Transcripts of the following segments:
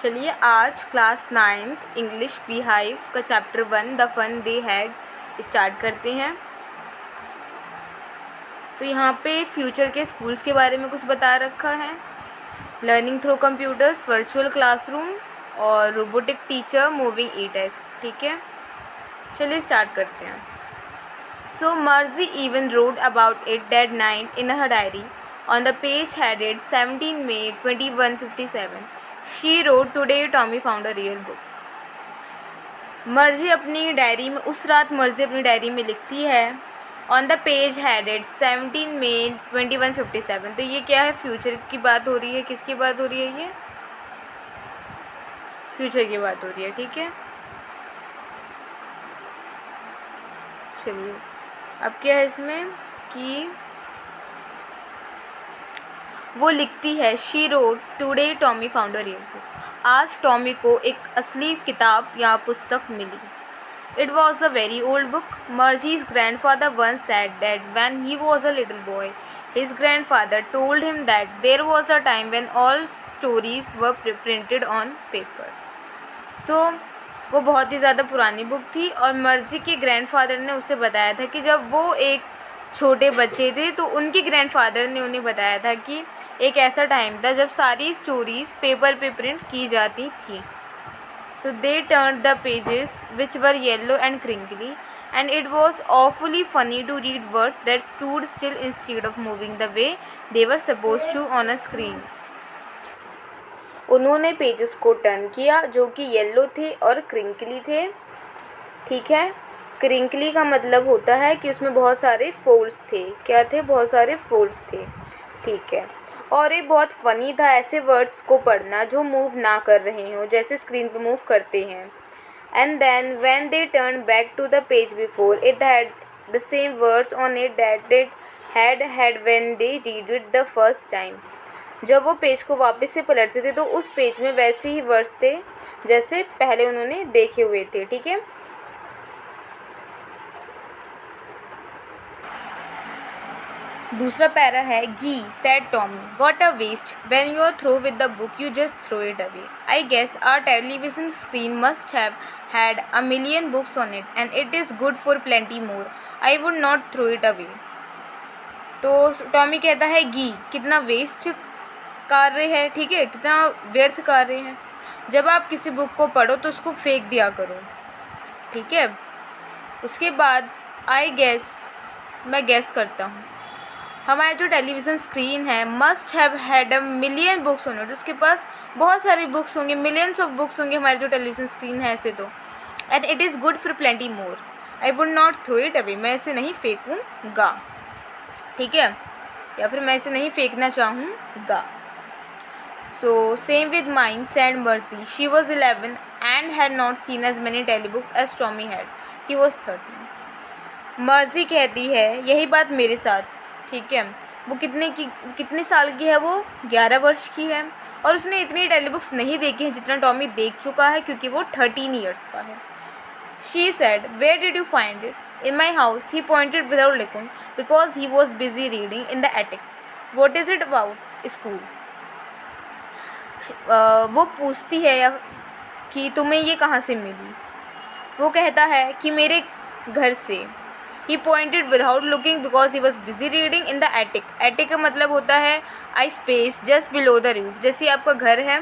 चलिए आज class 9th English Beehive का chapter 1 the fun they had start करते हैं। तो यहाँ पे फ्यूचर के स्कूल्स के बारे में कुछ बता रखा है। Learning through computers, virtual classroom और रोबोटिक टीचर, मूविंग ई टेक्स्ट। ठीक है, चलिए स्टार्ट करते हैं। सो मर्जी even road about it that night in her diary on the page headed 17 May 2157। She wrote today Tommy found a real book. मर्जी अपनी diary में उस रात मर्जी अपनी डायरी में लिखती है on the page headed 17 May 2157। तो ये क्या है, फ्यूचर की बात हो रही है। किसकी बात हो रही है? ये फ्यूचर की बात हो रही है। ठीक है, चलिए अब क्या है इसमें कि वो लिखती है she wrote today Tommy found a real book. आज टॉमी को एक असली किताब या पुस्तक मिली। It was a very old book. Margie's grandfather once said that when he was a little boy, his grandfather told him that there was a time when all stories were printed on paper. So वो बहुत ही ज़्यादा पुरानी book थी और मर्जी के grandfather ने उसे बताया था कि जब वो एक छोटे बच्चे थे तो उनके ग्रैंडफादर ने उन्हें बताया था कि एक ऐसा टाइम था जब सारी स्टोरीज़ पेपर पे प्रिंट की जाती थी। So they turned the pages which were yellow and crinkly and it was awfully funny to read words that stood still instead of moving the way they were supposed to on a screen. उन्होंने pages को turn किया जो कि yellow थे और crinkly थे। ठीक है, क्रिंकली का मतलब होता है कि उसमें बहुत सारे फोल्ड्स थे। क्या थे? बहुत सारे फोल्ड्स थे। ठीक है, और ये बहुत फ़नी था ऐसे वर्ड्स को पढ़ना जो मूव ना कर रहे हों, जैसे स्क्रीन पे मूव करते हैं। And then when they turn back to the page before it had the same words on it that it had when they read it the first time. जब वो पेज को वापस से पलटते थे तो उस पेज में वैसे ही वर्ड्स थे जैसे पहले उन्होंने देखे हुए थे। ठीक है, दूसरा पैरा है gee said Tommy what a waste when you are through with the book you just throw it away. I guess our television screen must have had a million books on it and it is good for plenty more. I would not throw it away. तो Tommy कहता है गी कितना waste कार्य है। ठीक है, कितना व्यर्थ कार्य है। जब आप किसी बुक को पढ़ो तो उसको फेंक दिया करो। ठीक है, उसके बाद आई गेस, मैं गेस करता हूँ, हमारे जो टेलीविज़न स्क्रीन है must have had a million books on it. उसके पास बहुत सारी बुक्स होंगे, मिलियंस ऑफ बुक्स होंगे हमारे जो टेलीविज़न स्क्रीन है ऐसे तो। And it is good for plenty more. I would not throw it away, मैं इसे नहीं फेंकूँगा। ठीक है, या फिर मैं इसे नहीं फेंकना चाहूँगा। So same with mine, said Mercy. She was 11 and had not seen as many telebooks as Tommy had. He was 13. मर्जी कहती है यही बात मेरे साथ। ठीक है, वो कितने साल की है? वो 11 वर्ष की है और उसने इतनी टेलीबुक्स नहीं देखी हैं जितना टॉमी देख चुका है क्योंकि वो 13 ईयर्स का है। She said, where did you find it? In my house. He pointed without looking because he was busy reading in the attic. What is it about? School. वो पूछती है या कि तुम्हें ये कहाँ से मिली? वो कहता है कि मेरे घर से। He pointed without looking because he was busy reading in the attic. Attic का मतलब होता है a space just below the roof. जैसे आपका घर है,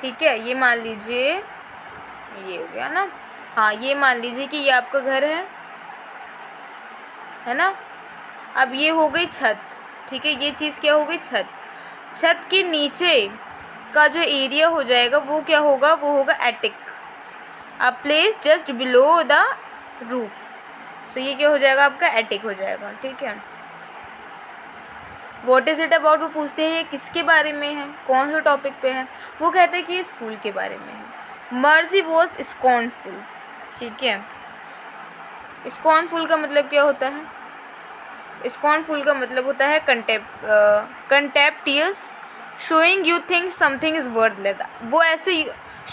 ठीक है, ये मान लीजिए, ये हो गया ना, हाँ, ये मान लीजिए कि ये आपका घर है ना। अब ये हो गई छत। ठीक है, ये चीज़ क्या हो गई? छत। छत के नीचे का जो एरिया हो जाएगा वो क्या होगा? वो होगा attic. A place just below the roof. So ये क्या हो जाएगा? आपका एटिक हो जाएगा। ठीक है, व्हाट इज़ इट अबाउट? वो पूछते हैं ये किसके बारे में है, कौन से टॉपिक पे है? वो कहते हैं कि ये स्कूल के बारे में है। मर्जी वॉज स्कॉर्नफुल। ठीक है, स्कॉर्नफुल का मतलब क्या होता है? स्कॉर्नफुल का मतलब होता है contemptuous, showing you think something is worthless. वो ऐसे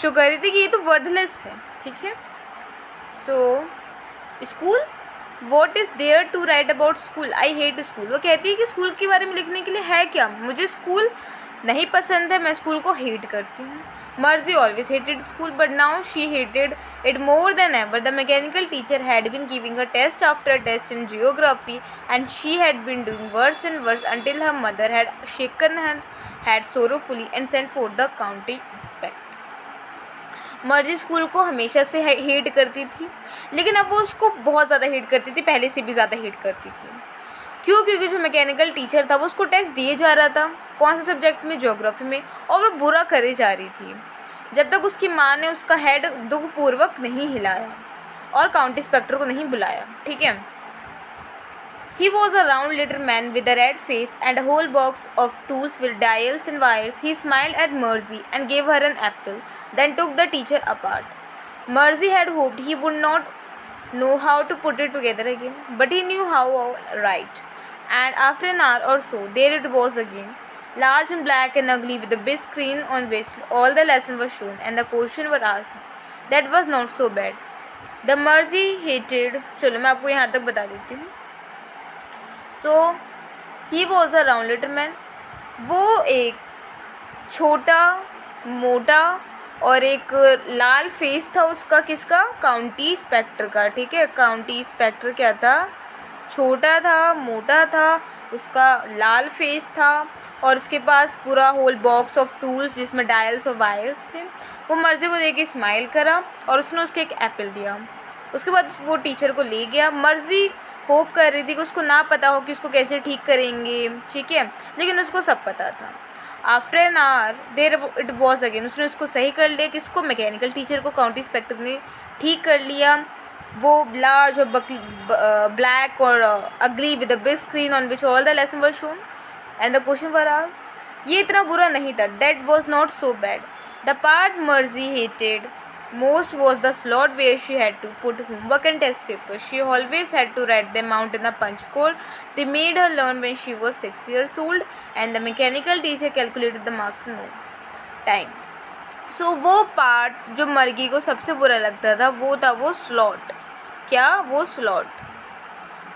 शो कर रही थी कि ये तो वर्थलेस है। ठीक है, so school, what is there to write about school? I hate school. वो कहती है कि स्कूल के बारे में लिखने के लिए है क्या? मुझे स्कूल नहीं पसंद है, मैं स्कूल को हेट करती हूँ। मर्जी always hated school, but now she hated it more than ever. The mechanical teacher had been giving her test after test in geography, and she had been doing worse and worse until her mother had shaken her head sorrowfully and sent for the county inspector. मर्जी school को हमेशा से hate करती थी, लेकिन अब वो उसको बहुत ज़्यादा हेट करती थी, पहले से भी ज़्यादा हेट करती थी। क्यों? क्योंकि जो मैकेनिकल टीचर था वो उसको टेस्ट दिए जा रहा था, कौन से सब्जेक्ट में, ज्योग्राफी में, और वो बुरा करे जा रही थी जब तक उसकी माँ ने उसका हेड दुखपूर्वक नहीं हिलाया और काउंटी इंस्पेक्टर को नहीं बुलाया। ठीक है। He was a round little man with a red face and a whole box of tools with dials and wires. He smiled at Mercy and gave her an apple, then took the teacher apart. Mercy had hoped he would not know how to put it together again, but he knew how right. And after an hour or so, there it was again, large and black and ugly, with a big screen on which all the lessons were shown and the questions were asked. That was not so bad. The Mercy hated. चलो मैं आपको यहाँ तक बता देती हूँ. So he was a round little man. वो एक छोटा मोटा और एक लाल फेस था उसका, किसका? काउंटी इंस्पेक्टर का। ठीक है। काउंटी इंस्पेक्टर क्या था? छोटा था, मोटा था, उसका लाल फेस था और उसके पास पूरा होल बॉक्स ऑफ टूल्स जिसमें डायल्स और वायर्स थे। वो मर्जी को देख के स्माइल करा और उसने उसको एक एप्पल दिया। उसके बाद वो टीचर को ले गया। मर्जी होप कर रही थी कि उसको ना पता हो कि उसको कैसे ठीक करेंगे। ठीक है। लेकिन उसको सब पता था। After an hour there it was again, उसने उसको सही कर लिया। किसको? मैकेनिकल टीचर को काउंटी इंस्पेक्टर ने ठीक कर लिया। वो लार्ज और ब्लैक और अगली with a big screen on which all the lesson were shown and the question were asked. ये इतना बुरा नहीं था। That was not so bad. The part मर्जी hated most was the slot where she had to put homework and test papers. She always had to write them out in a punch code they made her learn when she was 6 years old, and the mechanical teacher calculated the marks in no time. So वो part जो मर्गी को सबसे बुरा लगता था वो था वो स्लॉट। क्या? वो स्लॉट।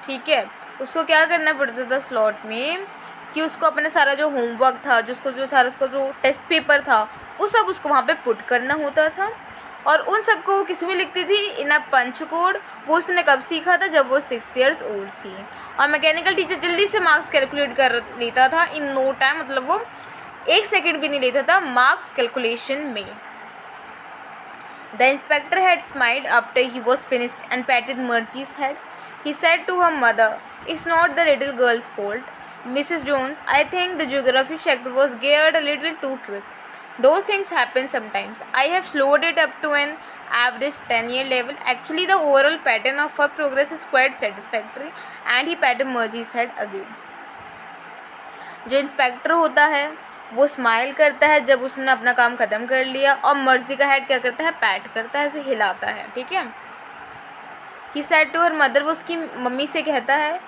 ठीक है। उसको क्या करना पड़ता था स्लॉट में कि उसको अपना सारा जो होमवर्क था, उसका जो टेस्ट पेपर था, वो सब उसको वहाँ पे पुट करना होता था और उन सबको वो किस में लिखती थी? इन अ पंच कोड। वो उसने कब सीखा था? जब वो 6 years old थी। और मैकेनिकल टीचर जल्दी से मार्क्स कैलकुलेट कर लेता था इन नो टाइम, मतलब वो 1 सेकेंड भी नहीं लेता था मार्क्स कैलकुलेशन में। The inspector had smiled after he was finished and patted Margie's head. He said to her mother, "It's not the little girl's fault, Mrs. Jones. I think the geography chapter was geared a little too quick. Those things happen sometimes. I have slowed it up to an average 10-year level. Actually, the overall pattern of her progress is quite satisfactory." And he patted Margie's head again. जो inspector होता है वो smile करता है जब उसने अपना काम ख़त्म कर लिया, और मर्जी का हेड क्या करता है? पैट करता है, ऐसे हिलाता है। ठीक है। He said to her mother, वो उसकी मम्मी से कहता है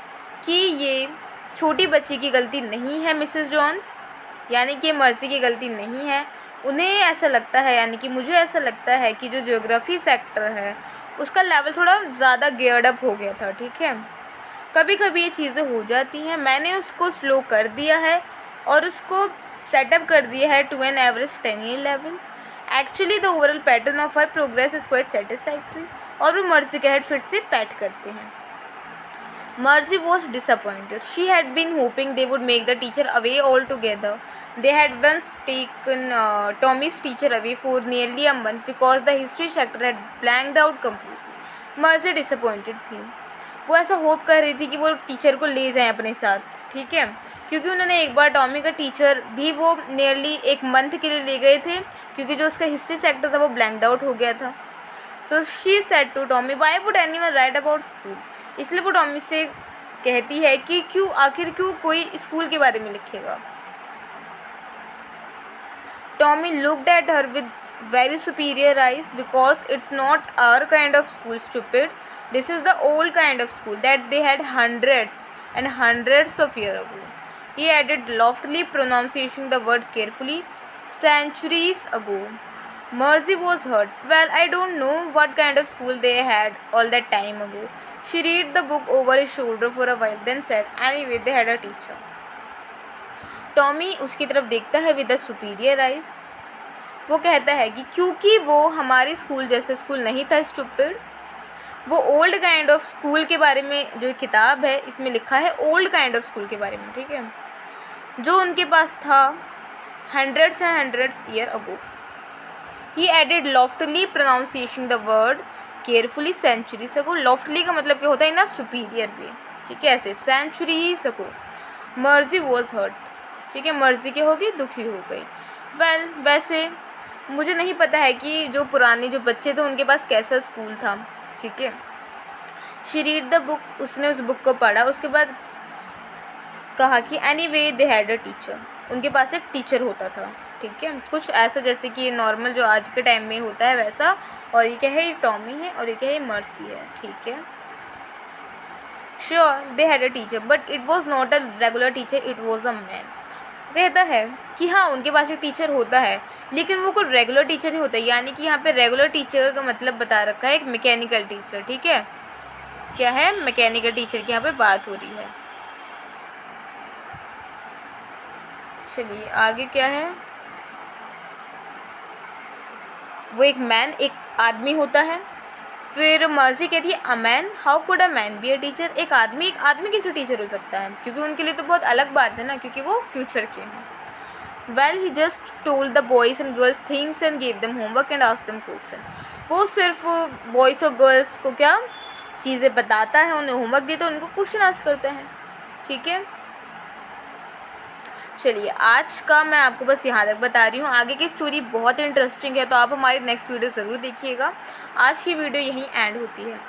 कि ये छोटी बच्ची की गलती नहीं है मिसेस जॉन्स, यानी कि मर्जी की गलती नहीं है। उन्हें ऐसा लगता है, यानी कि मुझे ऐसा लगता है कि जो ज्योग्राफी सेक्टर है उसका लेवल थोड़ा ज़्यादा गियर्ड अप हो गया था। ठीक है। कभी कभी ये चीज़ें हो जाती हैं। मैंने उसको स्लो कर दिया है और उसको सेटअप कर दिया है to an average 10-year level. Actually the overall pattern of her progress is quite satisfactory. और वो मर्जी का हेड फिर से पैट करते हैं. Mercy was disappointed. She had been hoping they would make the teacher away altogether. They had once taken Tommy's teacher away for nearly a month because the history chapter had blanked out completely. Mercy disappointed थी. वो ऐसा hope कर रही थी कि वो teacher को ले जाएं अपने साथ. ठीक है, क्योंकि उन्होंने एक बार टॉमी का टीचर भी वो नियरली एक मंथ के लिए ले गए थे, क्योंकि जो उसका हिस्ट्री सेक्टर था वो ब्लैंक्ड आउट हो गया था. So she said to Tommy, why would anyone write about school. इसलिए वो टॉमी से कहती है कि आखिर क्यों कोई स्कूल के बारे में लिखेगा. Tommy looked at her with very superior eyes, because it's not our kind of school, stupid. This is the old kind of school that they had hundreds and hundreds of years ago. He added loftily, pronouncing the word carefully, centuries ago. Mercy was hurt. Well, I don't know what kind of school they had all that time ago. She read the book over his shoulder for a while, then said, anyway, they had a teacher. Tommy उसकी तरफ देखता है with the superior eyes. वो कहता है कि क्योंकि वो हमारे स्कूल जैसे स्कूल नहीं था स्टूपिड। वो ओल्ड काइंड ऑफ स्कूल के बारे में जो किताब है इसमें लिखा है ओल्ड काइंड ऑफ स्कूल के बारे में, ठीक है, जो उनके पास था hundreds and hundreds year ago. He added loftily pronunciation the word carefully centuries ago. Loftily का मतलब क्या होता है ना, सुपीरियर वे, ठीक है, ऐसे सेंचुरीज अगो। मर्जी वॉज हर्ट, ठीक है, मर्जी क्या होगी, दुखी हो गई। वेल वैसे मुझे नहीं पता है कि जो पुराने जो बच्चे थे उनके पास कैसा स्कूल था, ठीक है। शी रीड द बुक, उसने उस बुक को पढ़ा, उसके बाद कहा कि any way they had a teacher, उनके पास एक टीचर होता था, ठीक है, कुछ ऐसा जैसे कि नॉर्मल जो आज के टाइम में होता है वैसा। और ये क्या है, ये टॉमी है और ये क्या है, मर्सी है, ठीक है। Sure they had a teacher but it was not a regular teacher, it was a man. कहता है कि हाँ उनके पास एक टीचर होता है लेकिन वो कोई रेगुलर टीचर नहीं होता, यानी कि यहाँ पे रेगुलर टीचर का मतलब बता रखा है एक मैकेनिकल टीचर, ठीक है, क्या है, मैकेनिकल टीचर की यहाँ पे बात हो रही है। चलिए आगे क्या है, वो एक मैन, एक आदमी होता है। फिर मर्जी कहती है a man, how could a man be a teacher, एक आदमी कैसे टीचर हो सकता है, क्योंकि उनके लिए तो बहुत अलग बात है ना, क्योंकि वो फ्यूचर के हैं। Well he just told the boys and girls things and gave them homework and asked them question. वो सिर्फ बॉयज़ और गर्ल्स को क्या चीज़ें बताता है, उन्हें होमवर्क देता है, उनको क्वेश्चन आस्क करते हैं, ठीक है। चलिए आज का मैं आपको बस यहाँ तक बता रही हूँ, आगे की स्टोरी बहुत इंटरेस्टिंग है तो आप हमारी नेक्स्ट वीडियो ज़रूर देखिएगा। आज की वीडियो यहीं एंड होती है।